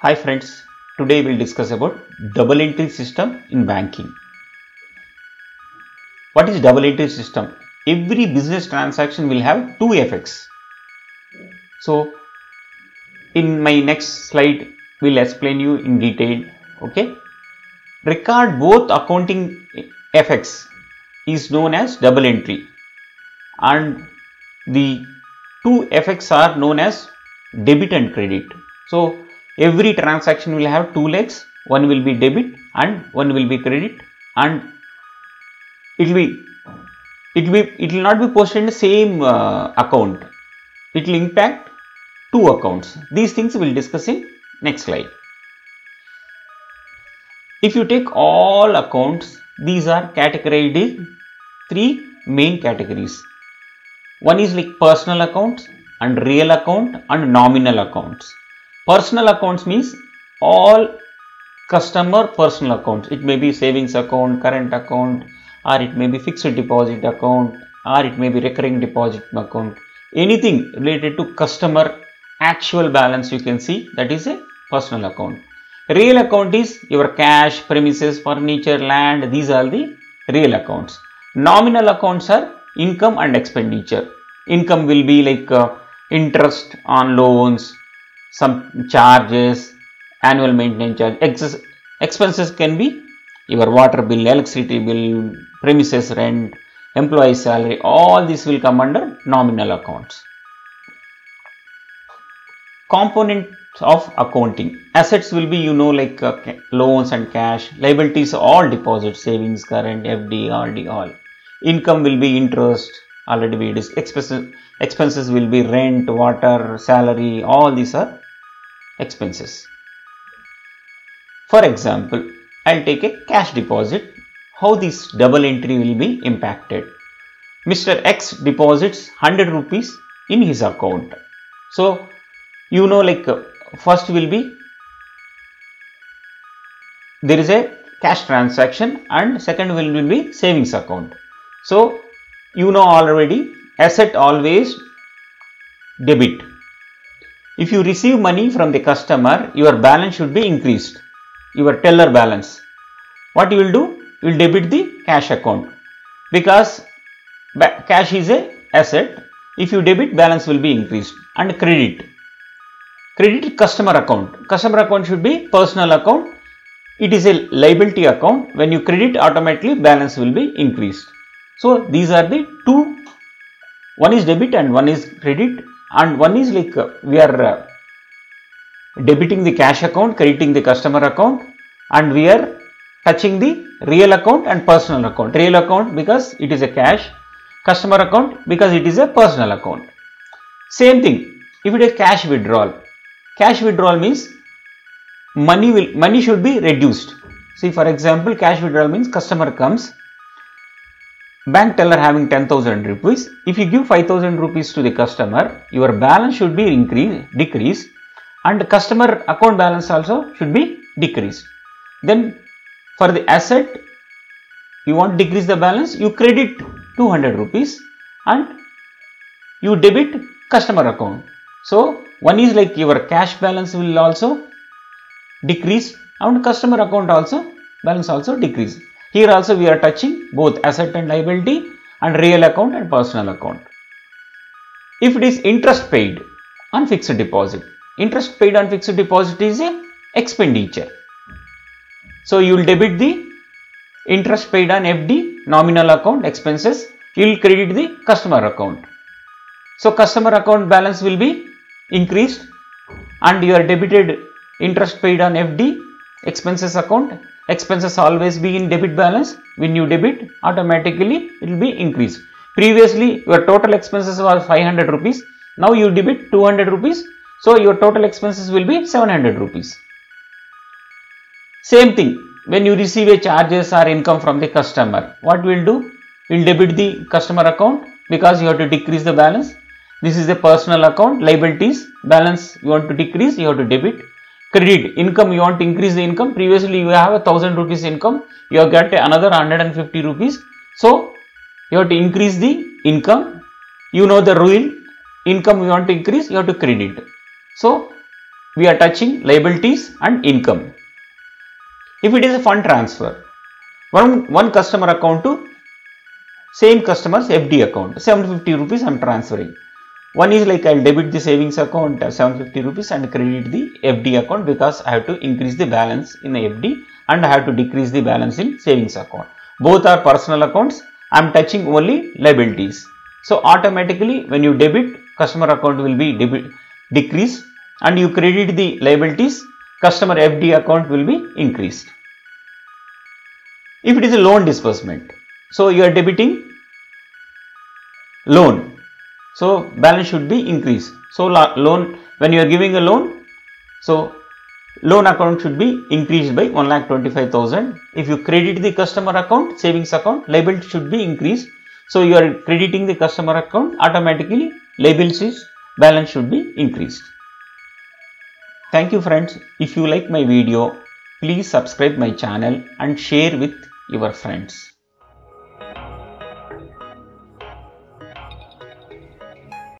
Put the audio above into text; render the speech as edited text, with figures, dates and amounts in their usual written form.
Hi friends, today we'll discuss about double entry system in banking. What is double entry system? Every business transaction will have two effects. So in my next slide we'll explain you in detail. Okay, record both accounting effects is known as double entry, and the two effects are known as debit and credit. So every transaction will have two legs, one will be debit and one will be credit, and it will not be posted in the same account. It will impact two accounts. These things we will discuss in next slide. If you take all accounts, these are categorized in three main categories. One is like personal accounts and real account and nominal accounts. Personal accounts means all customer personal accounts. It may be savings account, current account, or it may be fixed deposit account, or it may be recurring deposit account. Anything related to customer actual balance you can see, that is a personal account. Real account is your cash, premises, furniture, land. These are the real accounts. Nominal accounts are income and expenditure. Income will be like interest on loans, some charges, annual maintenance charge. Expenses can be your water bill, electricity bill, premises rent, employee salary. All this will come under nominal accounts. Components of accounting. Assets will be like loans and cash. Liabilities all deposits, savings, current, FD, RD, all. Income will be interest. Already we discussed. Expenses will be rent, water, salary. All these are expenses. For example, I'll take a cash deposit. How this double entry will be impacted? Mr. X deposits 100 rupees in his account. So, first will be there is a cash transaction and second will be savings account. So, already asset always debit. If you receive money from the customer, your balance should be increased, your teller balance. What you will do? You will debit the cash account, because cash is a asset. If you debit, balance will be increased. And credit customer account. Customer account should be personal account. It is a liability account. When you credit, automatically balance will be increased. So these are the two. One is debit and one is credit, and one is like we are debiting the cash account, crediting the customer account, and we are touching the real account and personal account. Real account because it is a cash, customer account because it is a personal account. Same thing if it is cash withdrawal. Cash withdrawal means money should be reduced. See, for example, cash withdrawal means customer comes, bank teller having 10,000 rupees. If you give 5,000 rupees to the customer, your balance should be decreased, and the customer account balance also should be decreased. Then for the asset, you want to decrease the balance, you credit 200 rupees and you debit customer account. So one is like your cash balance will also decrease and customer account balance also decrease. Here also we are touching both asset and liability and real account and personal account. If it is interest paid on fixed deposit, interest paid on fixed deposit is a expenditure. So you will debit the interest paid on FD, nominal account, expenses. You will credit the customer account. So customer account balance will be increased and your debited interest paid on FD, expenses account. Expenses always be in debit balance. When you debit, automatically it will be increased. Previously your total expenses was 500 rupees. Now you debit 200 rupees. So your total expenses will be 700 rupees. Same thing when you receive a charges or income from the customer. What we will do? We will debit the customer account because you have to decrease the balance. This is the personal account. Liabilities balance you want to decrease, you have to debit. Credit income, you want to increase the income. Previously you have 1,000 rupees income, you have got another 150 rupees. So you have to increase the income. You know the rule, income you want to increase, you have to credit. So we are touching liabilities and income. If it is a fund transfer, one customer account to same customer's FD account, 750 rupees I am transferring. One is like I will debit the savings account 750 rupees and credit the FD account, because I have to increase the balance in the FD and I have to decrease the balance in savings account. Both are personal accounts. I am touching only liabilities. So automatically when you debit, customer account will be decreased, and you credit the liabilities, customer FD account will be increased. If it is a loan disbursement, so you are debiting loan, so balance should be increased. So loan, when you are giving a loan, so loan account should be increased by 1,25,000. If you credit the customer account, savings account, liability should be increased. So you are crediting the customer account, automatically liabilities balance should be increased. Thank you friends. If you like my video, please subscribe my channel and share with your friends.